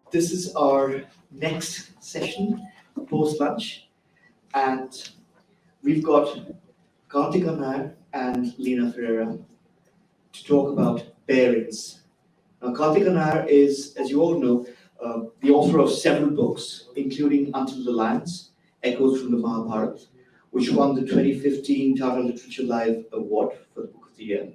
This is our next session post lunch, and we've got Karthika Nair and Lina Ferreira to talk about bearings. Now, Karthika Nair is, as you all know, the author of several books, including Until the Lions, Echoes from the Mahabharata, which won the 2015 Tata Literature Live Award for the Book of the Year,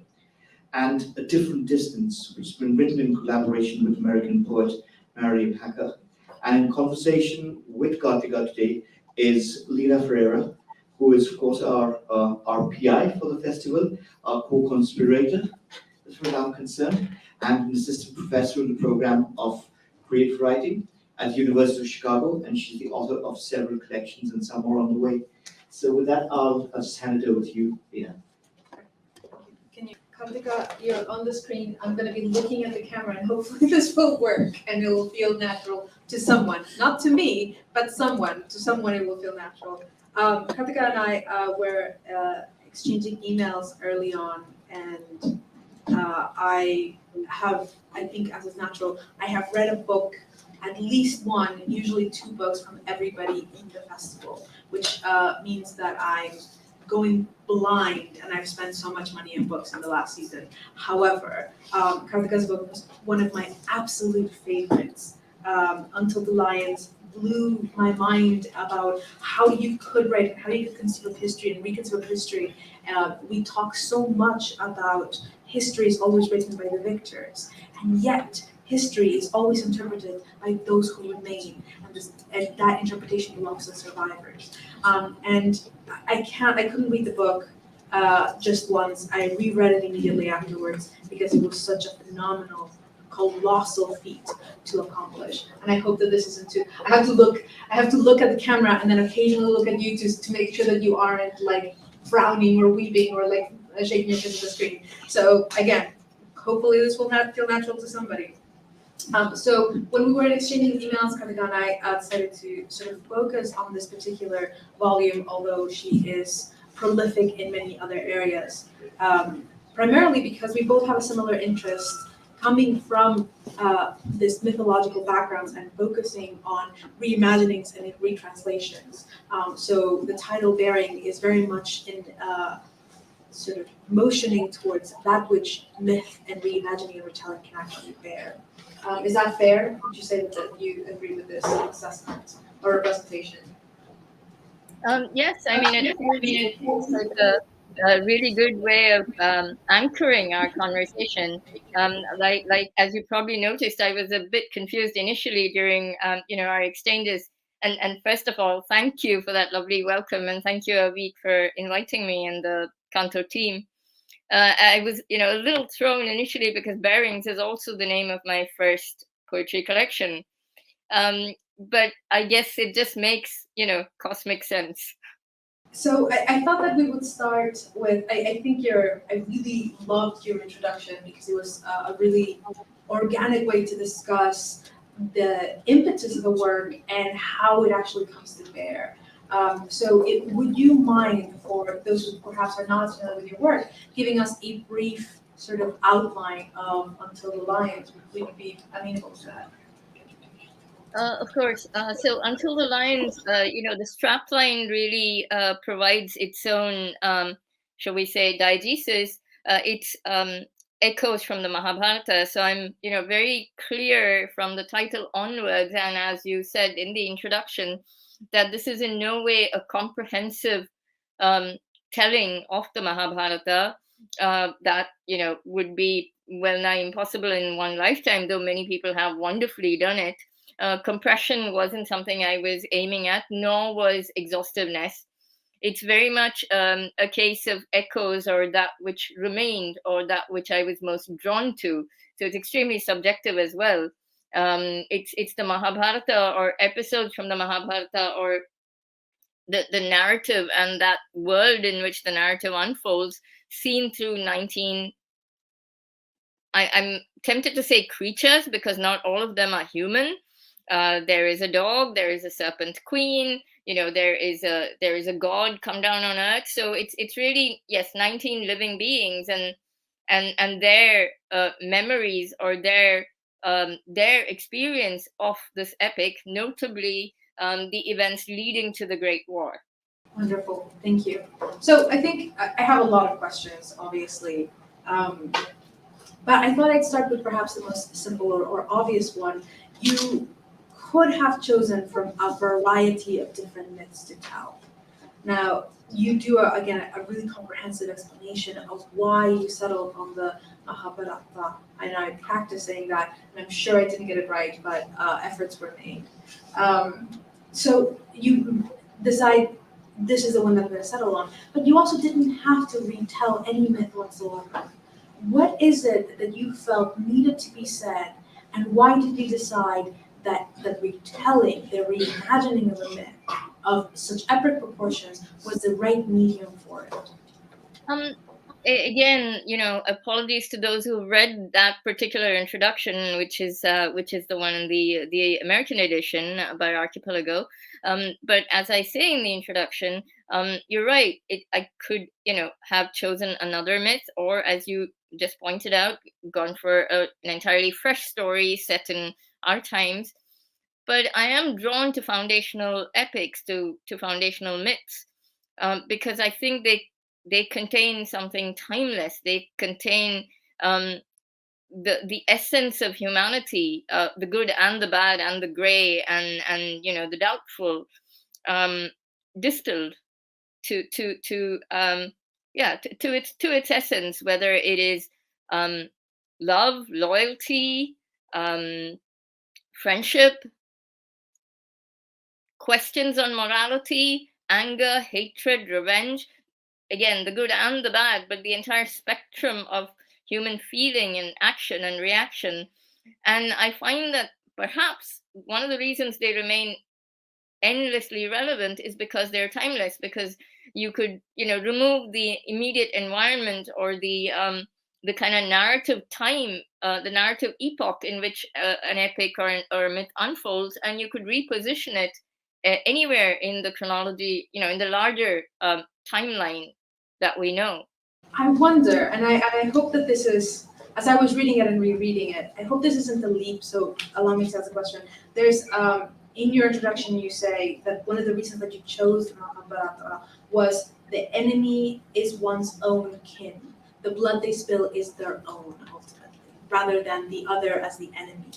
and A Different Distance, which has been written in collaboration with American poet Mariam Hacker. And in conversation with Karthika today is Lina Ferreira, who is, of course, our PI for the festival, our co-conspirator, as far as I'm concerned, and an assistant professor in the program of creative writing at the University of Chicago, and she's the author of several collections and some more on the way. So with that, I'll just hand it over to you, Lina. Karthika, you're on the screen. I'm going to be looking at the camera, and hopefully this will work and it will feel natural to someone. Not to me, but someone. To someone it will feel natural. Karthika and I were exchanging emails early on, and I think as is natural, I have read a book, at least one, usually two books from everybody in the festival, which means that I'm going blind, and I've spent so much money on books in the last season. However, Karthika's book was one of my absolute favorites. Until the Lions blew my mind about how you could write, how you could conceive of history and reconceive of history. We talk so much about history is always written by the victors, and yet history is always interpreted by those who remain, and that interpretation belongs to the survivors. And I couldn't read the book just once. I reread it immediately afterwards because it was such a phenomenal, colossal feat to accomplish. And I hope that this isn't too. I have to look at the camera and then occasionally look at you to make sure that you aren't like frowning or weeping or like shaking your fist at the screen. So again, hopefully this will not feel natural to somebody. So when we were exchanging emails, Karthika and I decided to sort of focus on this particular volume, although she is prolific in many other areas. Primarily because we both have a similar interest coming from this mythological backgrounds and focusing on reimaginings and retranslations. So the title Bearing is very much in sort of motioning towards that which myth and reimagining and retelling can actually bear. Is that fair? Would you say that you agree with this assessment or representation? Yes, I mean, it feels like a really good way of anchoring our conversation. Like as you probably noticed, I was a bit confused initially during our exchanges. And first of all, thank you for that lovely welcome, and thank you, Avik, for inviting me and the CANTO team. I was, a little thrown initially because Bearings is also the name of my first poetry collection. But I guess it just makes, cosmic sense. So I thought that we would start with, I really loved your introduction because it was a really organic way to discuss the impetus of the work and how it actually comes to bear. So would you mind, for those who perhaps are not familiar with your work, giving us a brief sort of outline of Until the Lions? Would you be amenable to that? Of course. So Until the Lions, the strapline really provides its own, shall we say, diegesis. It's echoes from the Mahabharata. So I'm, very clear from the title onwards, and as you said in the introduction, that this is in no way a comprehensive telling of the Mahabharata that, would be well nigh impossible in one lifetime, though many people have wonderfully done it. Compression wasn't something I was aiming at, nor was exhaustiveness. It's very much a case of echoes, or that which remained, or that which I was most drawn to. So it's extremely subjective as well. It's the Mahabharata, or episodes from the Mahabharata, or the narrative and that world in which the narrative unfolds, seen through 19. I'm tempted to say creatures, because not all of them are human. There is a dog, there is a serpent queen, there is a god come down on earth. So it's really, yes, 19 living beings, and their memories, or their their experience of this epic, notably the events leading to the Great War. Wonderful, thank you. So I think I have a lot of questions, obviously, but I thought I'd start with perhaps the most simple or obvious one. You could have chosen from a variety of different myths to tell. Now, you do, again, a really comprehensive explanation of why you settled on the Mahabharata. And I'm practicing that, and I'm sure I didn't get it right, but efforts were made. So you decide this is the one that I'm going to settle on, but you also didn't have to retell any myth whatsoever. What is it that you felt needed to be said, and why did you decide that the retelling, the reimagining of a myth of such epic proportions was the right medium for it? Um, Again, apologies to those who read that particular introduction, which is the one in the American edition by Archipelago. But as I say in the introduction, you're right. I could, have chosen another myth, or as you just pointed out, gone for an entirely fresh story set in our times. But I am drawn to foundational epics, to foundational myths, because I think they contain something timeless. They contain the essence of humanity, the good and the bad and the gray and the doubtful, distilled to its essence, whether it is love, loyalty, friendship, questions on morality, anger, hatred, revenge. Again, the good and the bad, but the entire spectrum of human feeling and action and reaction. And I find that perhaps one of the reasons they remain endlessly relevant is because they're timeless, because you could, remove the immediate environment or the kind of narrative time, the narrative epoch in which an epic or a myth unfolds, and you could reposition it anywhere in the chronology, in the larger timeline that we know. I wonder, and I hope that this is, as I was reading it and rereading it, I hope this isn't a leap, so allow me to ask a question. There's, in your introduction, you say that one of the reasons that you chose Mahabharata was the enemy is one's own kin. The blood they spill is their own, ultimately, rather than the other as the enemy.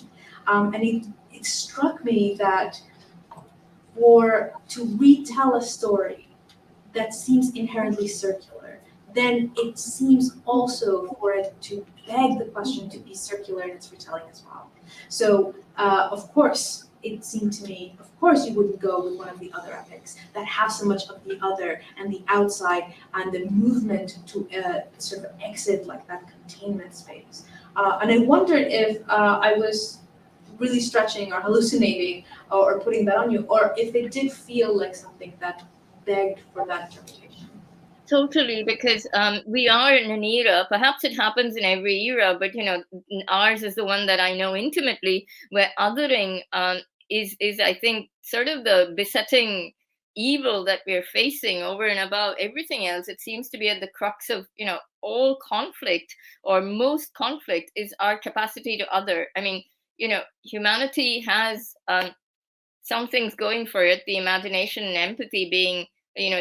And it struck me that to retell a story that seems inherently circular, then it seems also for it to beg the question to be circular in its retelling as well. So, of course, it seemed to me, of course, you wouldn't go with one of the other epics that have so much of the other and the outside and the movement to sort of exit like that containment space. And I wondered if I was really stretching or hallucinating or putting that on you, or if it did feel like something that begged for that interpretation. Totally, because we are in an era, perhaps it happens in every era, but ours is the one that I know intimately, where othering is I think sort of the besetting evil that we're facing over and above everything else. It seems to be at the crux of all conflict, or most conflict, is our capacity to other. I mean, humanity has some things going for it, the imagination and empathy being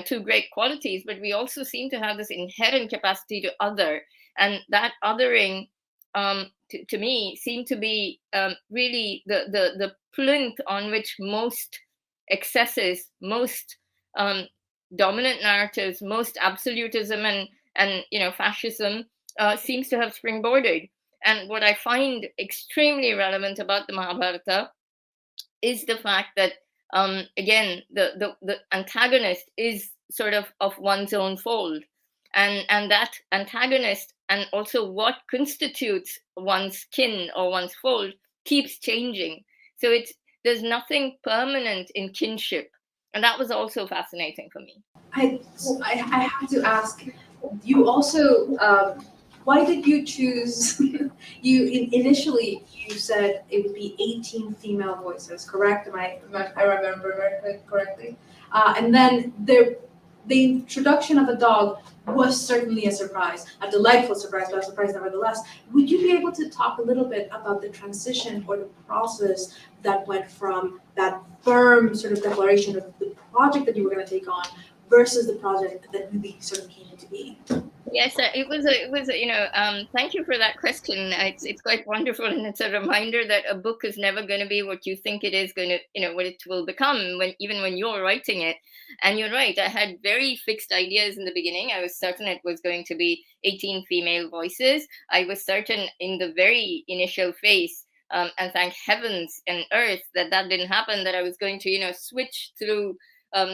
two great qualities, but we also seem to have this inherent capacity to other, and that othering, to me, seemed to be really the plinth on which most excesses, most dominant narratives, most absolutism and fascism seems to have springboarded. And what I find extremely relevant about the Mahabharata is the fact that again, the antagonist is sort of one's own fold, and that antagonist, and also what constitutes one's kin or one's fold, keeps changing. So there's nothing permanent in kinship, and that was also fascinating for me. I have to ask, you also, why did you choose, initially you said it would be 18 female voices, correct? I remember correctly? And then there the introduction of a dog was certainly a surprise, a delightful surprise, but a surprise nevertheless. Would you be able to talk a little bit about the transition or the process that went from that firm sort of declaration of the project that you were going to take on versus the project that really sort of came into being? Yes, it was a, thank you for that question. It's quite wonderful, and it's a reminder that a book is never going to be what you think it is going to, what it will become when, even when you're writing it. And you're right, I had very fixed ideas in the beginning. I was certain it was going to be 18 female voices. I was certain in the very initial phase, and thank heavens and earth that that didn't happen, that I was going to, switch through,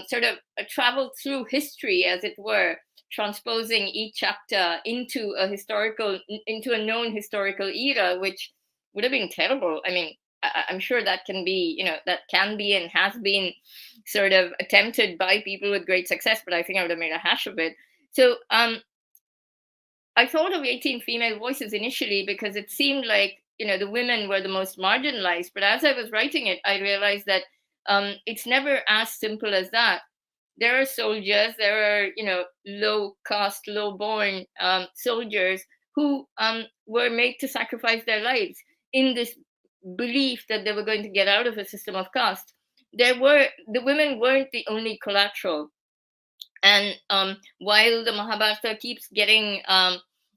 sort of travel through history, as it were, transposing each chapter into a known historical era, which would have been terrible. I mean, I'm sure that can be, that can be and has been sort of attempted by people with great success, but I think I would have made a hash of it. So I thought of 18 female voices initially because it seemed like, the women were the most marginalized. But as I was writing it, I realized that it's never as simple as that. There are soldiers, there are, low caste, low born soldiers who were made to sacrifice their lives in this belief that they were going to get out of a system of caste. The women weren't the only collateral. And while the Mahabharata keeps getting,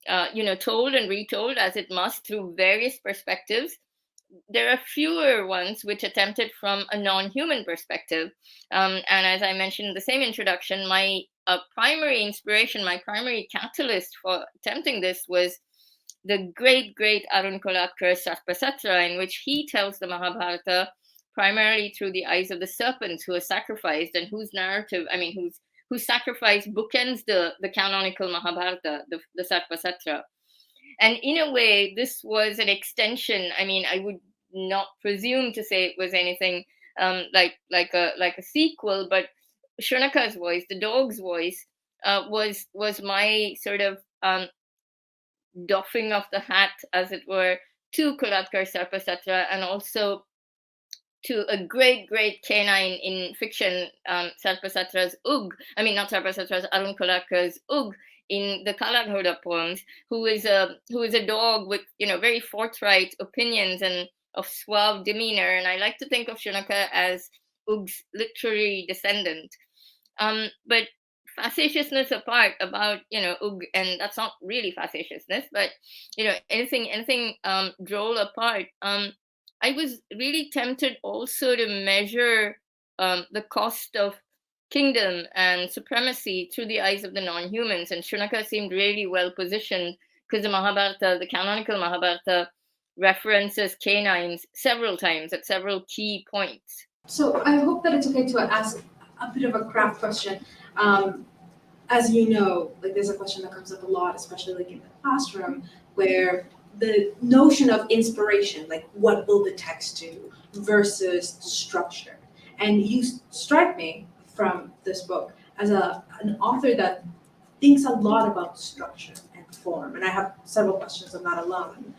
told and retold as it must through various perspectives, there are fewer ones which attempted from a non-human perspective. And as I mentioned in the same introduction, my primary inspiration, my primary catalyst for attempting this was the great, great Arun Kolatkar's Sarpasatra, in which he tells the Mahabharata primarily through the eyes of the serpents who are sacrificed, and whose narrative, whose sacrifice bookends the canonical Mahabharata, the Sarpasatra. And in a way, this was an extension. I mean, I would not presume to say it was anything like a sequel, but Shunaka's voice, the dog's voice, was my sort of doffing of the hat, as it were, to Kolatkar Sarpasatra, and also to a great, great canine in fiction, Sarpasatra's Ug. I mean, not Sarpasatra's, Arun Kolatkar's Ug in the Kalaghoda poems, who is a dog with, very forthright opinions and of suave demeanor. And I like to think of Shunaka as Ug's literary descendant. But facetiousness apart, about Ug, and that's not really facetiousness, but anything droll apart. I was really tempted also to measure the cost of kingdom and supremacy through the eyes of the non-humans, and Shunaka seemed really well positioned because the canonical Mahabharata, references canines several times at several key points. So I hope that it's okay to ask a bit of a craft question. As you know, like there's a question that comes up a lot, especially like in the classroom, where the notion of inspiration, like what will the text do versus structure. And you strike me from this book as an author that thinks a lot about structure and form. And I have several questions on that alone.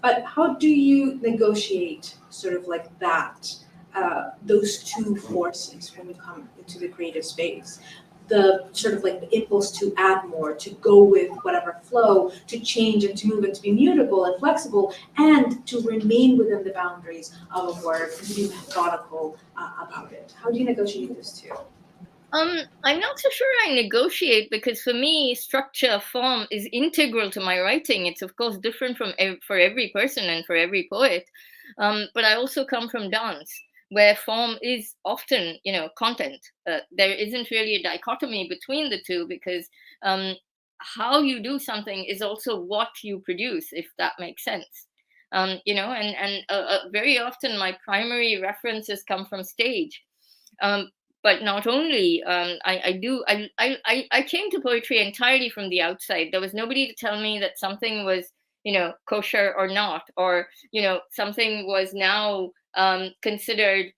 But how do you negotiate sort of like that, those two forces when you come into the creative space? The sort of like the impulse to add more, to go with whatever flow, to change and to move and to be mutable and flexible, and to remain within the boundaries of a work and to be methodical about it. How do you negotiate those two? I'm not so sure I negotiate, because for me, structure, form is integral to my writing. It's of course different for every person and for every poet. But I also come from dance, where form is often, content. There isn't really a dichotomy between the two, because how you do something is also what you produce, if that makes sense. And very often my primary references come from stage. But not only, I came to poetry entirely from the outside. There was nobody to tell me that something was, kosher or not, or something was now considered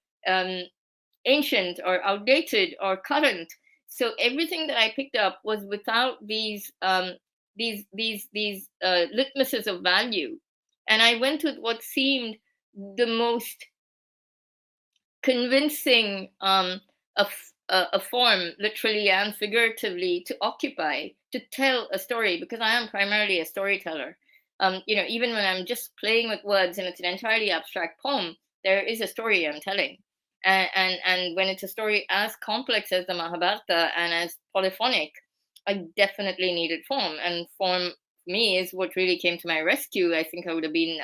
ancient or outdated or current. So everything that I picked up was without these litmuses of value, and I went with what seemed the most convincing a form, literally and figuratively, to occupy, to tell a story, because I am primarily a storyteller. Even when I'm just playing with words and it's an entirely abstract poem, there is a story I'm telling. And when it's a story as complex as the Mahabharata and as polyphonic, I definitely needed form. And form, for me, is what really came to my rescue. I think I would have been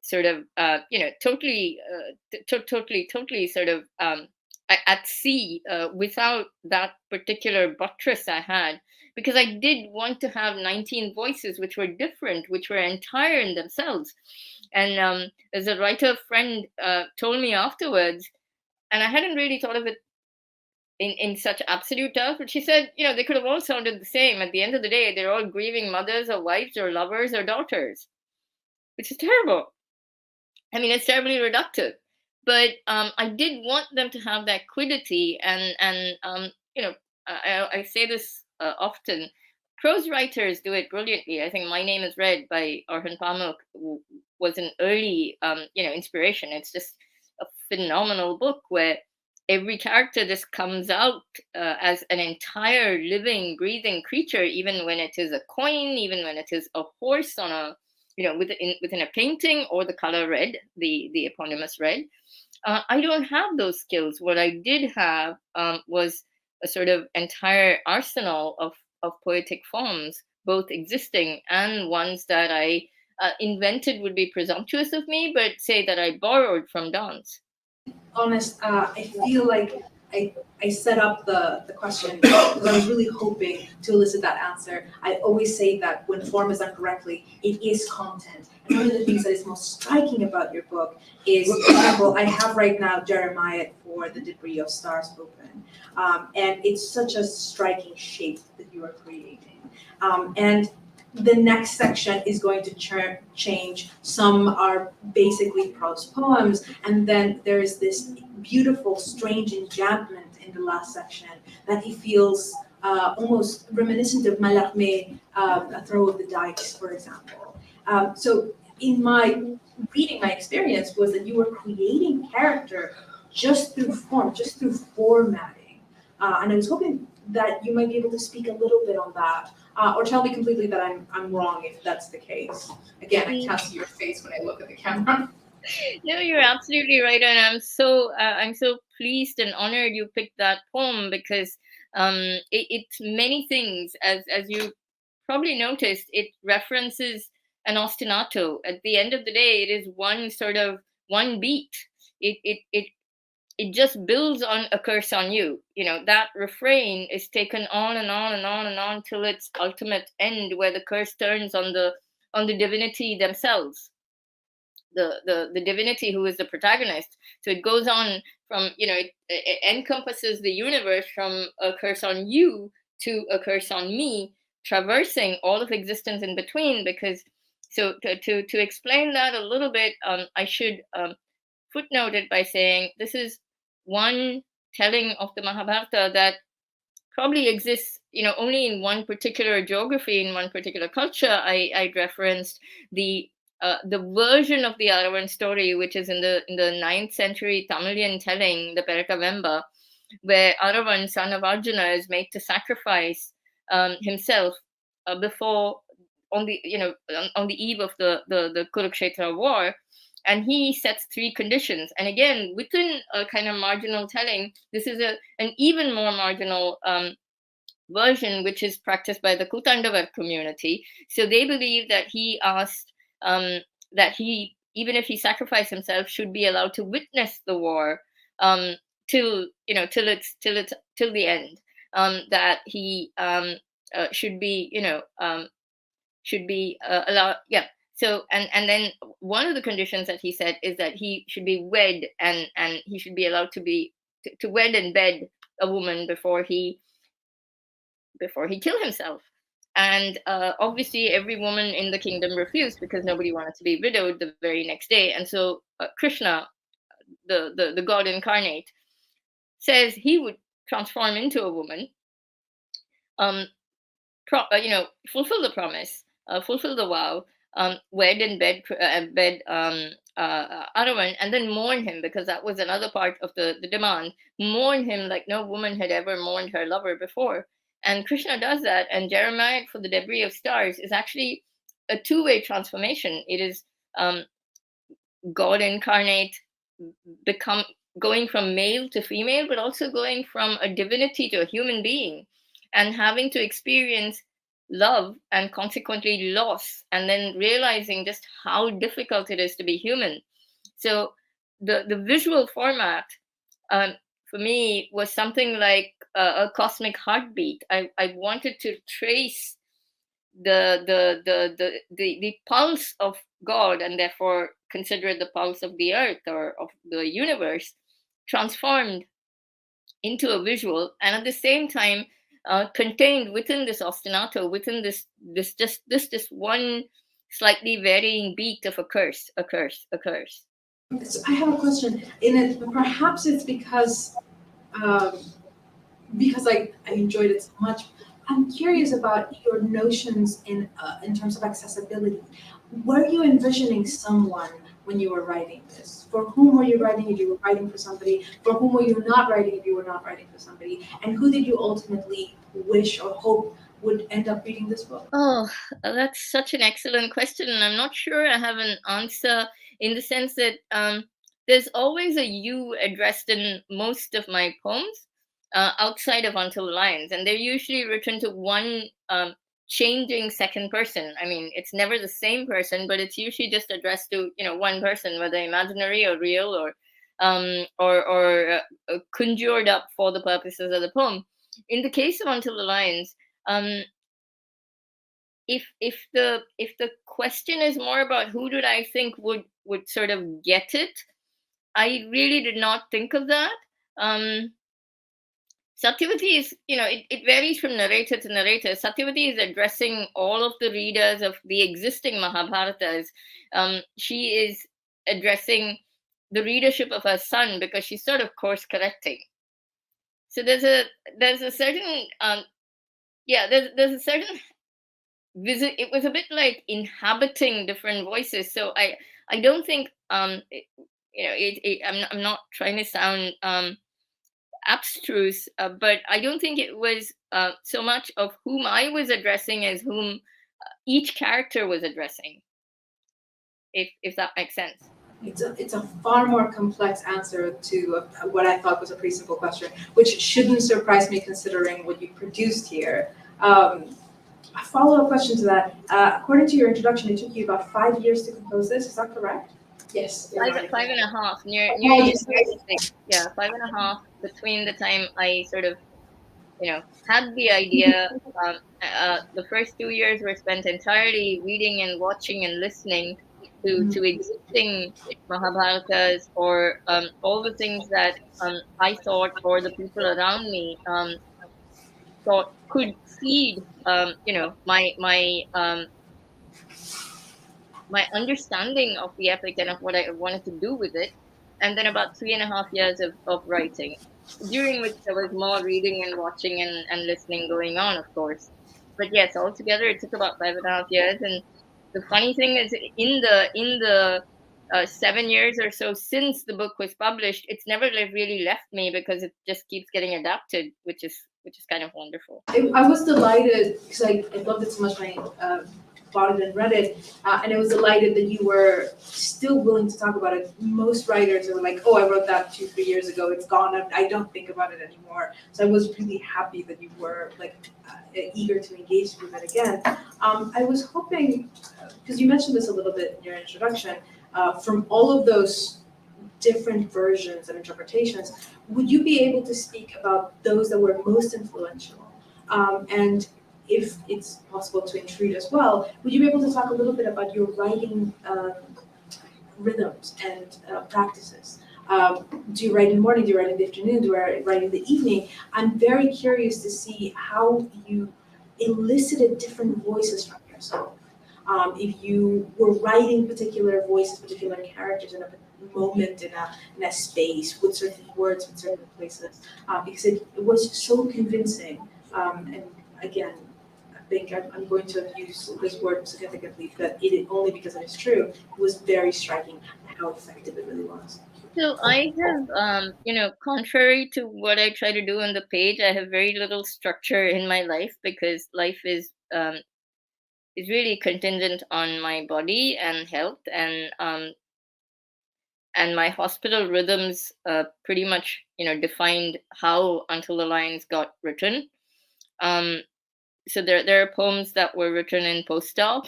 sort of totally sort of at sea without that particular buttress I had, because I did want to have 19 voices which were different, which were entire in themselves. And as a writer friend told me afterwards, and I hadn't really thought of it in such absolute terms, but she said, they could have all sounded the same. At the end of the day, they're all grieving mothers or wives or lovers or daughters, which is terrible. I mean, it's terribly reductive, but I did want them to have that quiddity, and I say this often. Prose writers do it brilliantly. I think My Name Is Red by Orhan Pamuk was an early, inspiration. It's just a phenomenal book where every character just comes out as an entire living, breathing creature, even when it is a coin, even when it is a horse on a within a painting, or the color red, the eponymous red. I don't have those skills. What I did have was a sort of entire arsenal of poetic forms, both existing and ones that I invented would be presumptuous of me, but say that I borrowed from dance. Honest, I feel like I set up the question because I was really hoping to elicit that answer. I always say that when form is done correctly, it is content. And one of the things that is most striking about your book is, for example, I have right now Jeremiah for the Debris of Stars open. And it's such a striking shape that you are creating. And the next section is going to change. Some are basically prose poems, and then there is this beautiful, strange enjambment in the last section that he feels almost reminiscent of Mallarmé, A Throw of the Dice, for example. So in my reading, my experience was that you were creating character just through form, just through formatting. And I was hoping that you might be able to speak a little bit on that, or tell me completely that I'm wrong if that's the case. Again, I can't see your face when I look at the camera. No, you're absolutely right, and I'm so pleased and honored you picked that poem, because it's many things, as you probably noticed. It references an ostinato. At the end of the day, it is one beat. It just builds on A Curse on You. That refrain is taken on and on and on and on till its ultimate end, where the curse turns on the divinity themselves, the divinity who is the protagonist. So it goes on from, it encompasses the universe from A Curse on You to A Curse on Me, traversing all of existence in between. Because to explain that a little bit, I should footnote it by saying this is one telling of the Mahabharata that probably exists, only in one particular geography, in one particular culture. I'd referenced the version of the Aravan story, which is in the 9th century Tamilian telling, the Perakavemba, where Aravan, son of Arjuna, is made to sacrifice himself before on the eve of the Kurukshetra war. And he sets 3 conditions. And again, within a kind of marginal telling, this is an even more marginal version, which is practiced by the Kutandavar community. So they believe that he asked that he, even if he sacrificed himself, should be allowed to witness the war till the end. That he should be allowed. Yeah. So and then one of the conditions that he said is that he should be wed, and he should be allowed to wed and bed a woman before he kill himself. And obviously every woman in the kingdom refused, because nobody wanted to be widowed the very next day. And so Krishna, the god incarnate, says he would transform into a woman, fulfill the promise, fulfill the vow, wed and bed Aravan, and then mourn him, because that was another part of the demand. Mourn him like no woman had ever mourned her lover before. And Krishna does that, and Jeremiah for the debris of stars is actually a two-way transformation. It is God incarnate become going from male to female, but also going from a divinity to a human being, and having to experience love and consequently loss, and then realizing just how difficult it is to be human. So the visual format, um, for me, was something like a cosmic heartbeat. I wanted to trace the pulse of God, and therefore consider it the pulse of the earth or of the universe, transformed into a visual, and at the same time contained within this ostinato, within this one slightly varying beat of a curse, a curse, a curse. So I have a question. In it, perhaps it's um, because I enjoyed it so much. I'm curious about your notions in terms of accessibility. Were you envisioning someone when you were writing this? For whom were you writing if you were writing for somebody? For whom were you not writing if you were not writing for somebody? And who did you ultimately wish or hope would end up reading this book? Oh, that's such an excellent question, and I'm not sure I have an answer, in the sense that there's always a you addressed in most of my poems, outside of Until the Lions, and they're usually written to one changing second person. I mean, it's never the same person, but it's usually just addressed to one person, whether imaginary or real, or conjured up for the purposes of the poem. In the case of Until the Lions, um, if the question is more about who did I think would sort of get it, I really did not think of that. Um, Satyavati is, it varies from narrator to narrator. Satyavati is addressing all of the readers of the existing Mahabharatas. She is addressing the readership of her son, because she's sort of course correcting. So there's a certain there's a certain visit. It was a bit like inhabiting different voices. So I don't think I'm not trying to sound abstruse, but I don't think it was so much of whom I was addressing as whom each character was addressing, if that makes sense. It's a far more complex answer to what I thought was a pretty simple question, which shouldn't surprise me considering what you produced here. A follow-up question to that. According to your introduction, it took you about 5 years to compose this. Is that correct? Yes. Five and a half, nearly Apologies. 6. Yeah, 5.5 between the time I sort of had the idea. The first 2 years were spent entirely reading and watching and listening to existing Mahabharatas, or all the things that I thought, or the people around me thought could feed my understanding of the epic and of what I wanted to do with it. And then about 3.5 years of writing, during which there was more reading and watching and listening going on, of course. But yes, altogether it took about 5.5 years. And the funny thing is, in the 7 years or so since the book was published, it's never really left me, because it just keeps getting adapted, which is kind of wonderful. I was delighted because I loved it so much when I bought it and read it, and I was delighted that you were still willing to talk about it. Most writers are like, "Oh, I wrote that 2-3 years ago. It's gone. I don't think about it anymore." So I was really happy that you were eager to engage with it again. I was hoping, because you mentioned this a little bit in your introduction, from all of those different versions and interpretations, would you be able to speak about those that were most influential? And if it's possible to intrude as well, would you be able to talk a little bit about your writing rhythms and practices? Do you write in the morning? Do you write in the afternoon? Do you write in the evening? I'm very curious to see how you elicited different voices from yourself. If you were writing particular voices, particular characters in a moment in a space with certain words, with certain places, because it was so convincing. And again, I think I'm going to abuse this word significantly, but it only because it is true. It was very striking how effective it really was. So I have, contrary to what I try to do on the page, I have very little structure in my life because life is really contingent on my body and health, and my hospital rhythms pretty much defined how Until the Lines got written. Um, so there are poems that were written in post-op.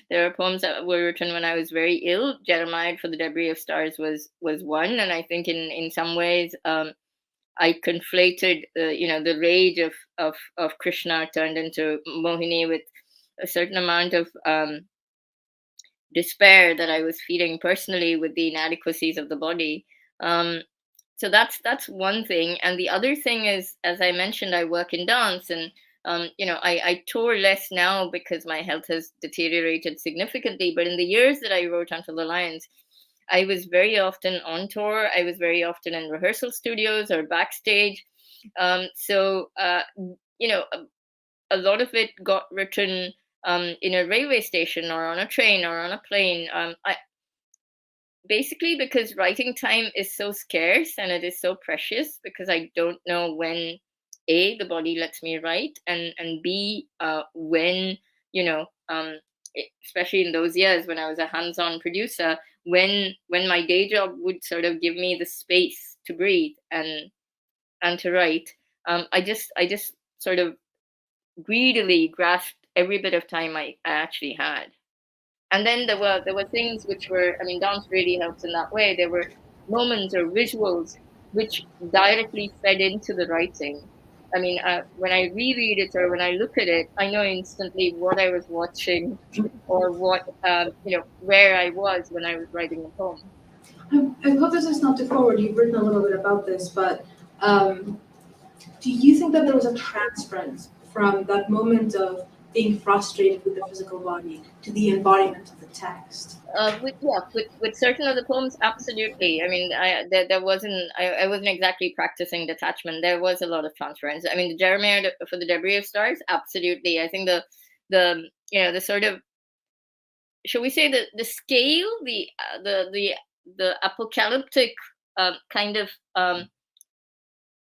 There are poems that were written when I was very ill. Jeremiah for the Debris of Stars was one, and I think in some ways I conflated the rage of Krishna turned into Mohini with a certain amount of despair that I was feeling personally with the inadequacies of the body. Um, so that's one thing, and the other thing is, as I mentioned, I work in dance, and I tour less now because my health has deteriorated significantly. But in the years that I wrote Until the Lions, I was very often on tour. I was very often in rehearsal studios or backstage. You know, a lot of it got written in a railway station or on a train or on a plane. Basically because writing time is so scarce and it is so precious because I don't know when a the body lets me write, and b when you know especially in those years when I was a hands-on producer, when my day job would sort of give me the space to breathe and to write. I just sort of greedily grasped every bit of time I actually had. And then there were things which were, I mean, dance really helps in that way. There were moments or visuals which directly fed into the writing. I mean, when I reread it or when I look at it, I know instantly what I was watching or what where I was when I was writing the poem. I hope this is not too forward. You've written a little bit about this, but um, do you think that there was a transference from that moment of being frustrated with the physical body to the embodiment of the text? With certain of the poems, absolutely. I mean, there wasn't I wasn't exactly practicing detachment. There was a lot of transference. I mean, the Jeremiah for the Debris of Stars, absolutely. I think the sort of, shall we say, the scale, the apocalyptic kind of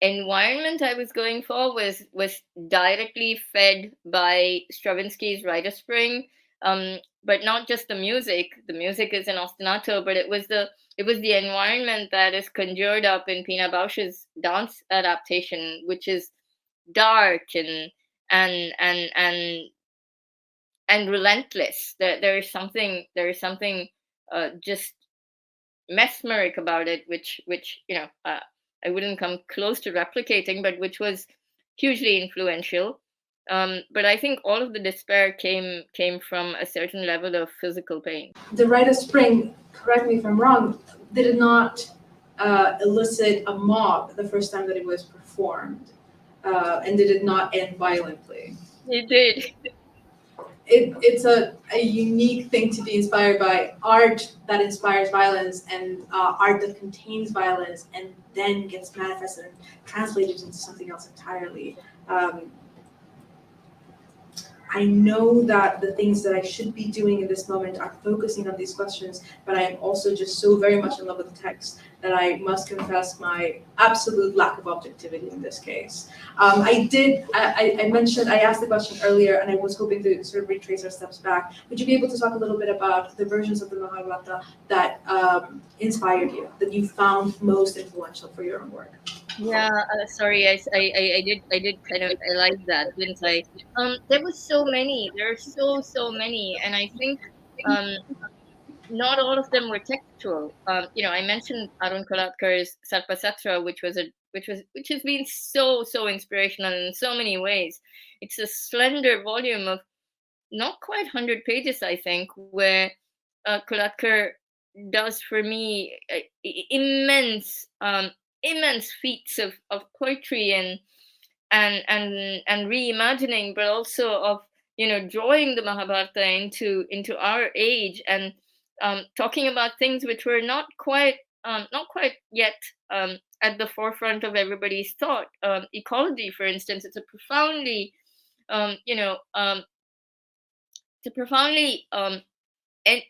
environment I was going for was directly fed by Stravinsky's Rite of Spring, but not just the music. The music is an ostinato, but it was the environment that is conjured up in Pina Bausch's dance adaptation, which is dark and and and and relentless. There is something just mesmeric about it, which I wouldn't come close to replicating, but which was hugely influential. But I think all of the despair came from a certain level of physical pain. The Rite of Spring, correct me if I'm wrong, did not elicit a mob the first time that it was performed, and did it not end violently? It did. It's a unique thing to be inspired by art that inspires violence and art that contains violence and then gets manifested and translated into something else entirely. Um, I know that the things that I should be doing in this moment are focusing on these questions, but I am also just so very much in love with the text that I must confess my absolute lack of objectivity in this case. I mentioned, I asked the question earlier, and I was hoping to sort of retrace our steps back. Would you be able to talk a little bit about the versions of the Mahabharata that inspired you, that you found most influential for your own work? Yeah, sorry, I did kind of realize that, didn't I? There was so many. There are so many, and I think um not all of them were textual. I mentioned Arun Kolatkar's Sarpasatra, which has been so inspirational in so many ways. It's a slender volume of not quite 100 pages, I think, where Kolatkar does for me immense feats of poetry and reimagining, but also of drawing the Mahabharata into our age and talking about things which were not quite yet at the forefront of everybody's thought. Ecology, for instance, um, you know um, it's a profoundly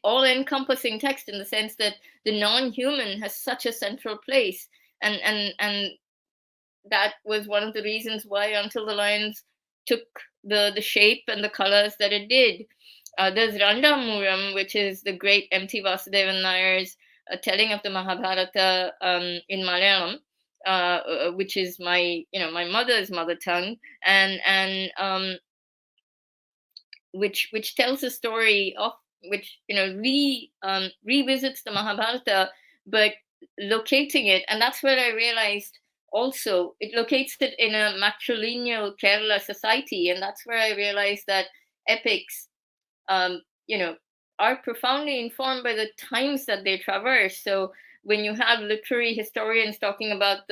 all-encompassing text in the sense that the non-human has such a central place, and that was one of the reasons why Until the Lions took the shape and the colors that it did. There's Randamuram, which is the great M.T. Vasudevan Nair's telling of the Mahabharata in Malayalam, which is my mother's mother tongue, and which tells a story of which revisits the Mahabharata, but locating it, and that's where I realized also it locates it in a matrilineal Kerala society, and that's where I realized that epics, um, you know, are profoundly informed by the times that they traverse. So when you have literary historians talking about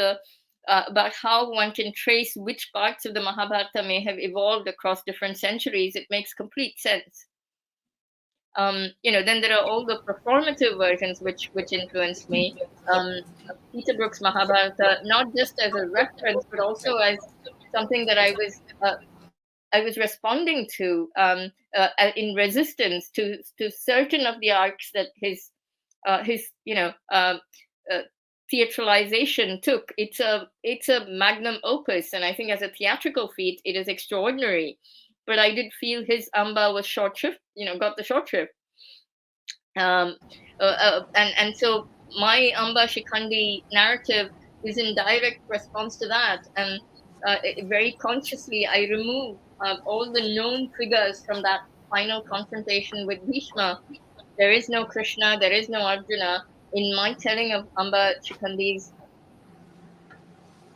how one can trace which parts of the Mahabharata may have evolved across different centuries, it makes complete sense. Then there are all the performative versions which influenced me. Peter Brook's Mahabharata, not just as a reference, but also as something that I was responding to in resistance to certain of the arcs that his theatralization took. It's a magnum opus, and I think as a theatrical feat, it is extraordinary. But I did feel his Amba was short shrift, got the short shrift. And so my Amba Shikhandi narrative is in direct response to that, and very consciously I remove all the known figures from that final confrontation with Bhishma. There is no Krishna, there is no Arjuna. In my telling of Amba Shikhandi's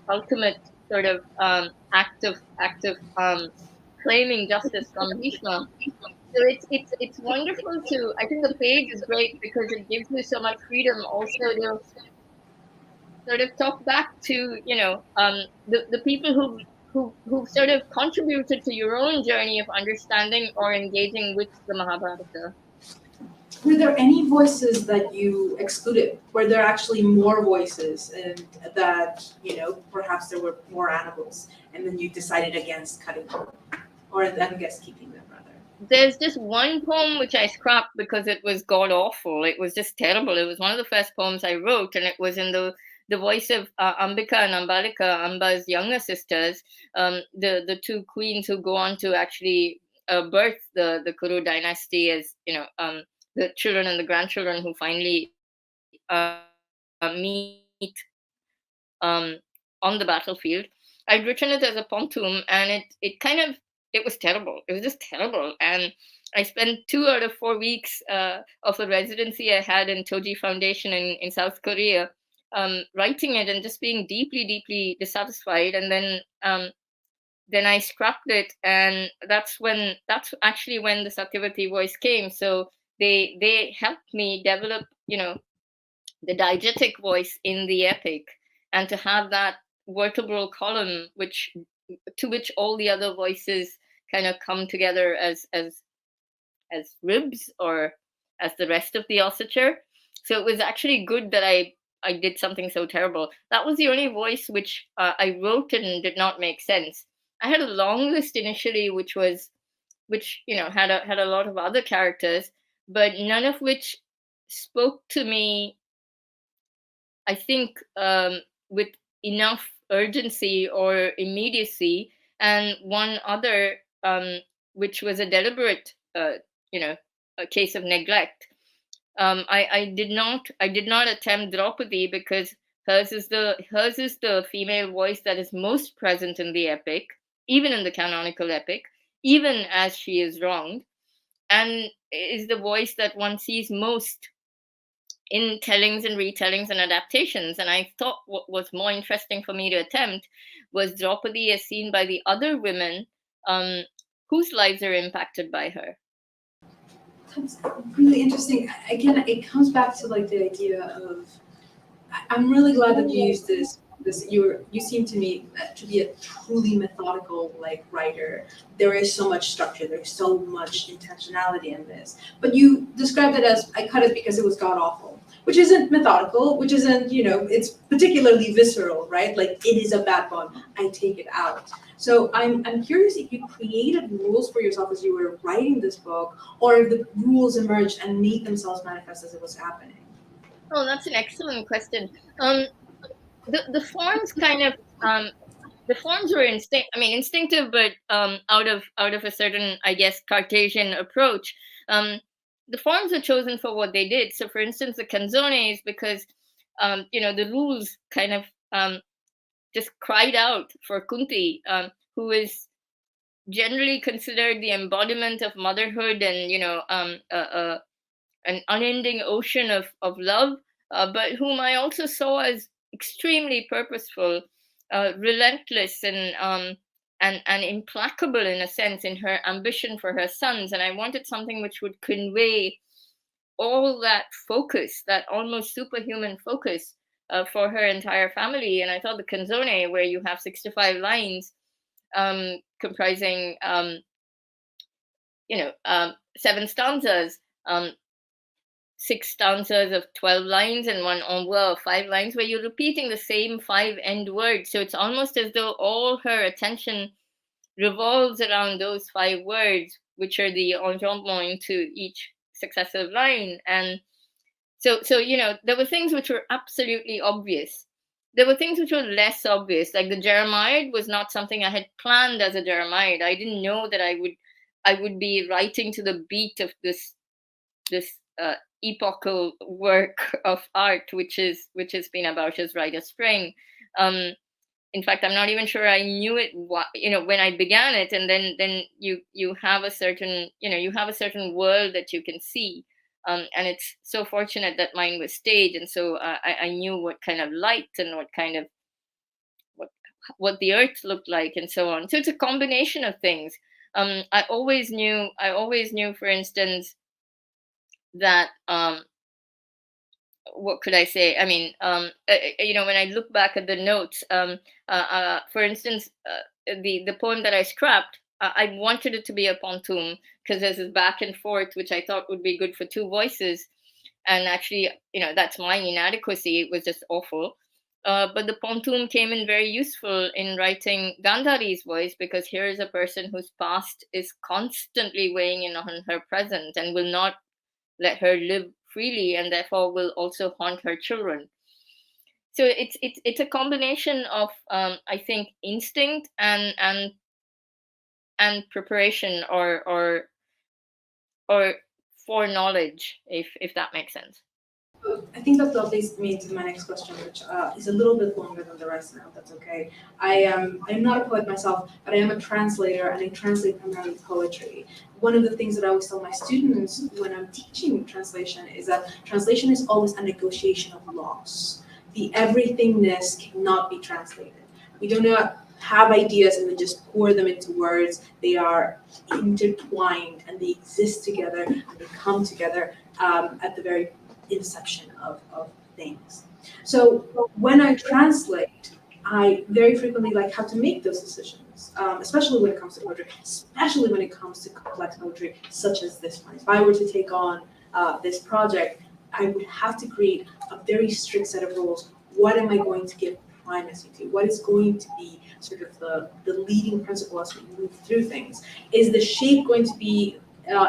ultimate sort of act of claiming justice from Bhishma. So it's wonderful to. I think the page is great because it gives you so much freedom also to sort of talk back to the people who sort of contributed to your own journey of understanding or engaging with the Mahabharata. Were there any voices that you excluded? Were there actually more voices, and that perhaps there were more animals, and then you decided against cutting them, or against keeping them rather? There's just one poem which I scrapped because it was god awful. It was just terrible. It was one of the first poems I wrote, and it was in the voice of Ambika and Ambalika, Amba's younger sisters, the two queens who go on to actually birth the Kuru dynasty as the children and the grandchildren who finally meet on the battlefield. I'd written it as a pontoon, and it was terrible. It was just terrible. And I spent 2 out of 4 weeks of a residency I had in Toji Foundation in South Korea, writing it and just being deeply, deeply dissatisfied. And then I scrapped it, and that's actually when the Satyavati voice came. So they helped me develop, the diegetic voice in the epic, and to have that vertebral column to which all the other voices kind of come together as ribs, or as the rest of the ossature. So it was actually good that I did something so terrible. That was the only voice which I wrote and did not make sense. I had a long list initially, which had a lot of other characters, but none of which spoke to me, I think, with enough urgency or immediacy. And one other, which was a deliberate, a case of neglect. I did not attempt Draupadi because hers is the female voice that is most present in the epic, even in the canonical epic, even as she is wronged, and is the voice that one sees most in tellings and retellings and adaptations. And I thought what was more interesting for me to attempt was Draupadi as seen by the other women whose lives are impacted by her. That's really interesting. Again, it comes back to like the idea of, I'm really glad that you used this. You seem to me to be a truly methodical writer. There is so much structure. There's so much intentionality in this. But you described it as, I cut it because it was god awful, which isn't methodical, which isn't it's particularly visceral, right? Like, it is a bad poem. I take it out. So I'm curious if you created rules for yourself as you were writing this book, or if the rules emerged and made themselves manifest as it was happening. Oh, that's an excellent question. Um, the forms kind of the forms were instinctive, but out of a certain, I guess, Cartesian approach. Um, the forms were chosen for what they did. So, for instance, the canzones, because the rules kind of just cried out for Kunti, who is generally considered the embodiment of motherhood, and an unending ocean of love, but whom I also saw as extremely purposeful, relentless, and implacable in a sense in her ambition for her sons. And I wanted something which would convey all that focus, that almost superhuman focus, for her entire family. And I thought the canzone, where you have 65 lines, comprising, 7 stanzas, um, 6 stanzas of 12 lines, and one envoi of 5 lines, where you're repeating the same 5 end words. So it's almost as though all her attention revolves around those 5 words, which are the enjambment into each successive line. And so there were things which were absolutely obvious. There were things which were less obvious, like the Jeremiad was not something I had planned as a Jeremiad. I didn't know that I would be writing to the beat of this epochal work of art, which has been about his Rite of Spring. Um, in fact, I'm not even sure I knew it. When I began it, and then you have a certain world that you can see, and it's so fortunate that mine was staged, and so I knew what kind of light and what what the earth looked like, and so on. So it's a combination of things. I always knew, for instance, that what could I say? I mean, when I look back at the notes, for instance, the poem that I scrapped, I wanted it to be a pontoon, because there's this back and forth, which I thought would be good for 2 voices. And actually, that's my inadequacy. It was just awful. But the pontoon came in very useful in writing Gandhari's voice, because here is a person whose past is constantly weighing in on her present and will not let her live freely, and therefore will also haunt her children. So it's a combination of, I think, instinct and preparation, or foreknowledge, if that makes sense. I think that leads me to my next question, which is a little bit longer than the rest now. That's okay. I'm not a poet myself, but I am a translator, and I translate primarily poetry. One of the things that I always tell my students when I'm teaching translation is that translation is always a negotiation of loss. The everythingness cannot be translated. We do not have ideas and then just pour them into words. They are intertwined and they exist together and they come together at the very inception of things. So when I translate, I very frequently have to make those decisions, especially when it comes to poetry, especially when it comes to complex poetry such as this one. If I were to take on this project, I would have to create a very strict set of rules. What am I going to give primacy to? What is going to be sort of the leading principle as we move through things? Is the shape going to be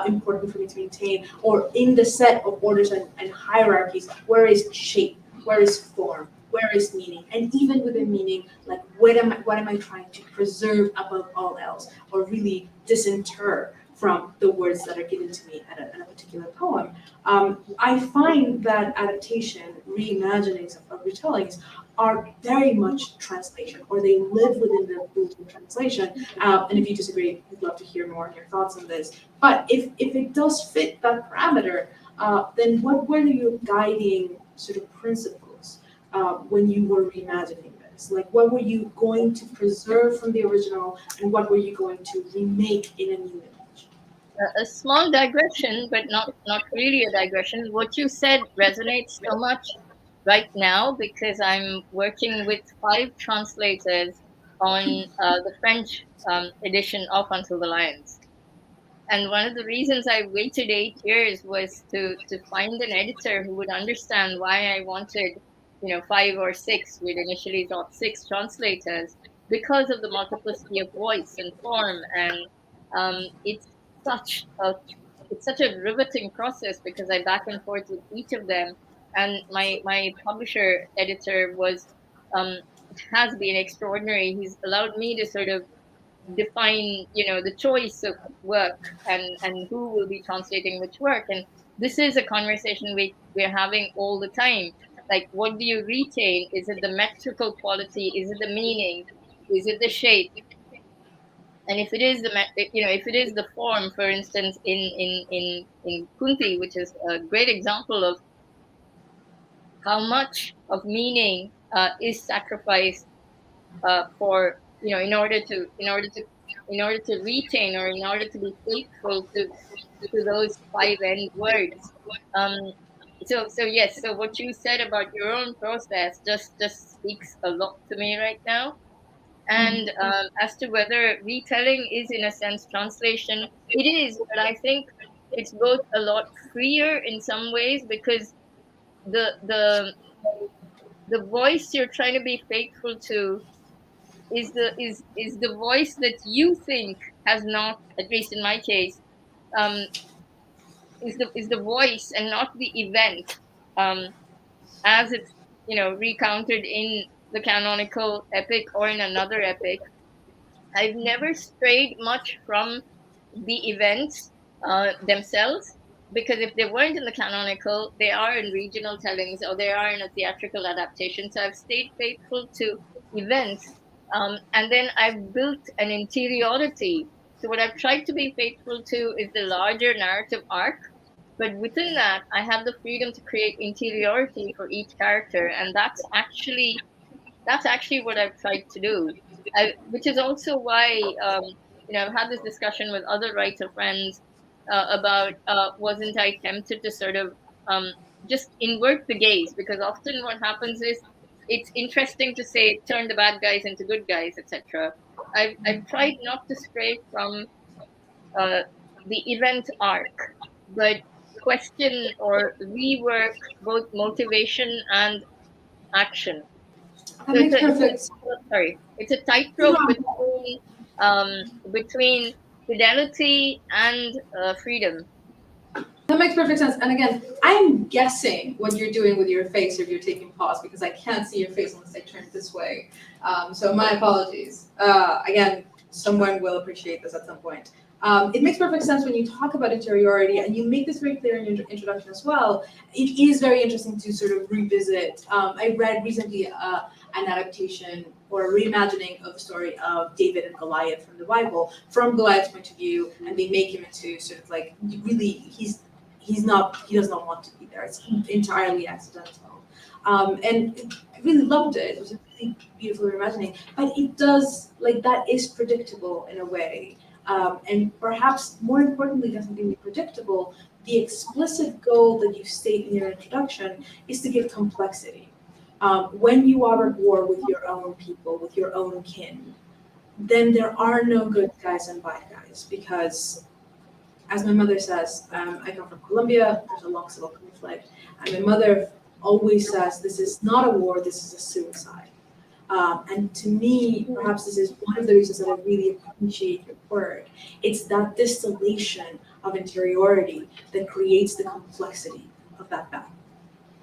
important for me to maintain, or in the set of orders and hierarchies, where is shape, where is form, where is meaning, and even within meaning, what am I trying to preserve above all else, or really disinter from the words that are given to me in a particular poem. I find that adaptation, reimaginings of retellings are very much translation, or they live within the rules of translation. And if you disagree, I'd love to hear more of your thoughts on this. But if it does fit that parameter, then what were your guiding sort of principles when you were reimagining this? Like, what were you going to preserve from the original, and what were you going to remake in a new image? A small digression, but not really a digression. What you said resonates so much right now, because I'm working with 5 translators on the French edition of Until the Lions. And one of the reasons I waited 8 years was to find an editor who would understand why I wanted, 5 or 6. We'd initially thought 6 translators, because of the multiplicity of voice and form. And it's such a riveting process because I back and forth with each of them. And my publisher editor um, has been extraordinary. He's allowed me to sort of define, the choice of work, and who will be translating which work. And this is a conversation we're having all the time. Like, what do you retain? Is it the metrical quality? Is it the meaning? Is it the shape? And if it is if it is the form, for instance, in Kunti, which is a great example of how much of meaning is sacrificed for, in order to retain, or in order to be faithful to those five end words. um so yes, so what you said about your own process just speaks a lot to me right now. And as to whether retelling is in a sense translation, it is, but I think it's both a lot freer in some ways, because the the the voice you're trying to be faithful to is the voice that you think has not, at least in my case, um, is the voice and not the event, um, as it's recounted in the canonical epic or in another epic. I've never strayed much from the events themselves, because if they weren't in the canonical, they are in regional tellings or they are in a theatrical adaptation. So I've stayed faithful to events, and then I've built an interiority. So what I've tried to be faithful to is the larger narrative arc, but within that, I have the freedom to create interiority for each character, and that's actually what I've tried to do. Which is also why, I've had this discussion with other writer friends about, wasn't I tempted to sort of just invert the gaze, because often what happens is it's interesting to say turn the bad guys into good guys, etc. I've tried not to stray from uh, the event arc, but question or rework both motivation and action. That So makes perfect sense. it's a tightrope between fidelity and freedom. That makes perfect sense. And again, I'm guessing what you're doing with your face if you're taking pause, because I can't see your face unless I turn it this way. So my apologies. Again, someone will appreciate this at some point. It makes perfect sense when you talk about interiority, and you make this very clear in your introduction as well. It is very interesting to sort of revisit. I read recently an adaptation or a reimagining of the story of David and Goliath from the Bible, from Goliath's point of view, and they make him into sort of like, really, he does not want to be there. It's entirely accidental. And I really loved it. It was a really beautiful reimagining. But it does, like, that is predictable in a way. And perhaps more importantly than something predictable, the explicit goal that you state in your introduction is to give complexity. When you are at war with your own people, with your own kin, then there are no good guys and bad guys, because, as my mother says, I come from Colombia, there's a long civil conflict, and my mother always says, this is not a war, this is a suicide. And to me, perhaps this is one of the reasons that I really appreciate your work. It's that distillation of interiority that creates the complexity of that battle.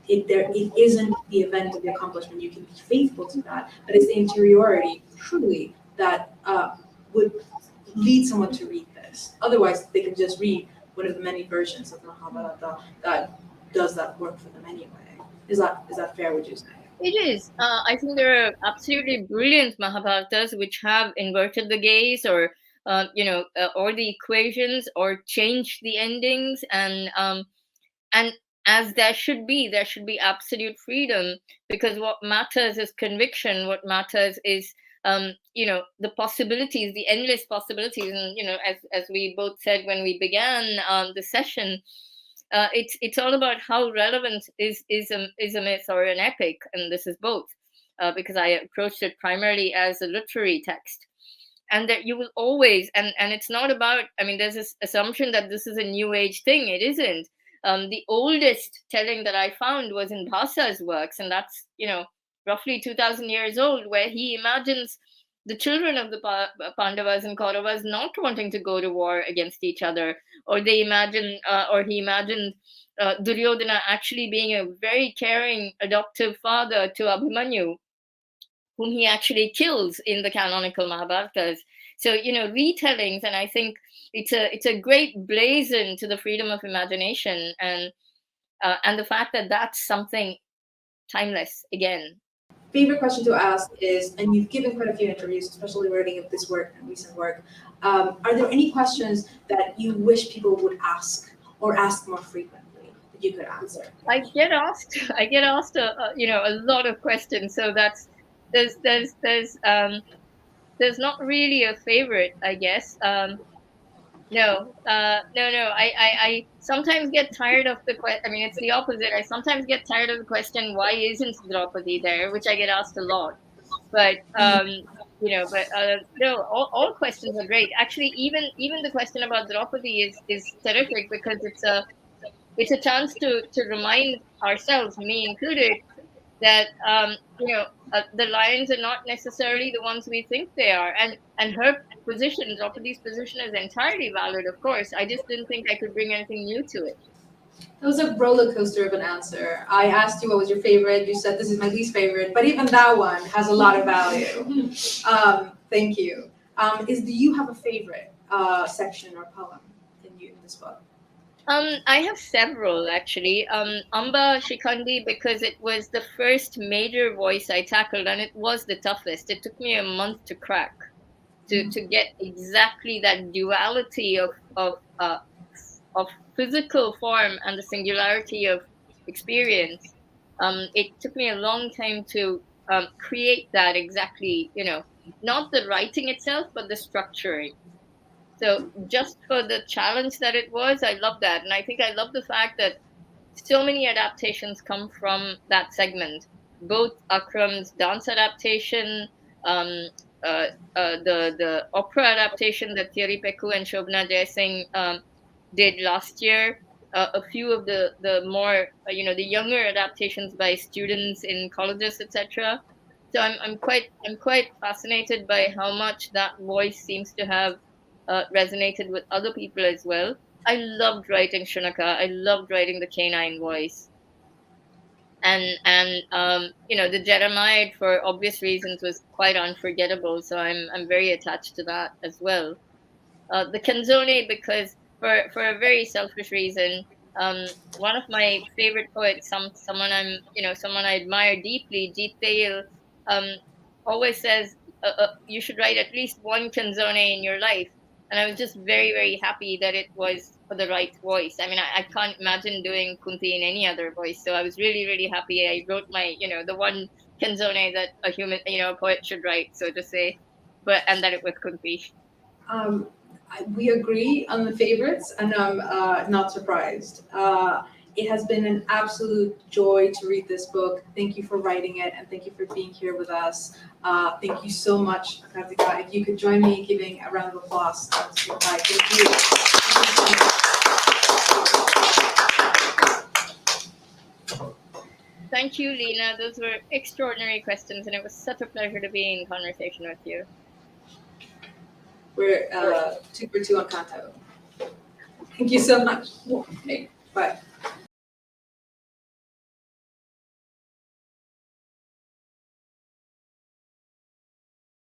It isn't the event of the accomplishment, you can be faithful to that, but it's the interiority, truly, that would lead someone to read this. Otherwise, they can just read one of the many versions of Mahabharata that does that work for them anyway. Is that fair, would you say? It is. I think there are absolutely brilliant Mahabharatas which have inverted the gaze, or the equations, or changed the endings, and as there should be absolute freedom, because what matters is conviction. What matters is the possibilities, the endless possibilities. And as we both said when we began the session, it's all about how relevant is a myth or an epic, and this is both, because I approached it primarily as a literary text. And that you will always, and it's not about, I mean, there's this assumption that this is a new age thing. It isn't. The oldest telling that I found was in Bhasa's works, and that's roughly 2,000 years old, where he imagines the children of the Pandavas and Kauravas not wanting to go to war against each other, or they imagine, or he imagined Duryodhana actually being a very caring adoptive father to Abhimanyu, whom he actually kills in the canonical Mahabharatas. So, retellings, and I think it's a great blazon to the freedom of imagination, and the fact that that's something timeless again. Favorite question to ask is, and you've given quite a few interviews, especially writing of this work and recent work. Are there any questions that you wish people would ask or ask more frequently that you could answer? I get asked a lot of questions. So that's there's not really a favorite, I guess. No, no. I sometimes get tired of the question. I mean, it's the opposite. I sometimes get tired of the question, why isn't Draupadi there? Which I get asked a lot. But no, all questions are great. Actually, even the question about Draupadi is terrific, because it's a chance to remind ourselves, me included, that the lions are not necessarily the ones we think they are, and her position, Draupadi's position, is entirely valid. Of course, I just didn't think I could bring anything new to it. That was a roller coaster of an answer. I asked you what was your favorite. You said this is my least favorite, but even that one has a lot of value. Thank you. Do you have a favorite section or poem in this book? I have several, actually. Amba Shikhandi, because it was the first major voice I tackled, and it was the toughest. It took me a month to crack, to get exactly that duality of physical form and the singularity of experience. It took me a long time to create that exactly, not the writing itself, but the structuring. So just for the challenge that it was, I love that. And I think I love the fact that so many adaptations come from that segment. Both Akram's dance adaptation, um, the opera adaptation that Thierry Peku and Shobna Jaisingh did last year, a few of the more the younger adaptations by students in colleges, etc. So I'm quite fascinated by how much that voice seems to have resonated with other people as well. I loved writing Shunaka. I loved writing the canine voice, and the Jeremiah, for obvious reasons, was quite unforgettable. So I'm very attached to that as well. The Canzone, because for a very selfish reason, one of my favorite poets, someone I admire deeply, Jeet Thayil, um, always says you should write at least one Canzone in your life. And I was just very, very happy that it was for the right voice. I mean, I can't imagine doing Kunti in any other voice. So I was really, really happy. I wrote the one Canzone that a poet should write, so to say, and that it was Kunti. We agree on the favorites, and I'm not surprised. It has been an absolute joy to read this book. Thank you for writing it, and thank you for being here with us. Thank you so much, Karthika. If you could join me in giving a round of applause. Thank you. Thank you, Lina. Those were extraordinary questions, and it was such a pleasure to be in conversation with you. We're 2 for 2 on CANTO. Thank you so much. Okay, bye.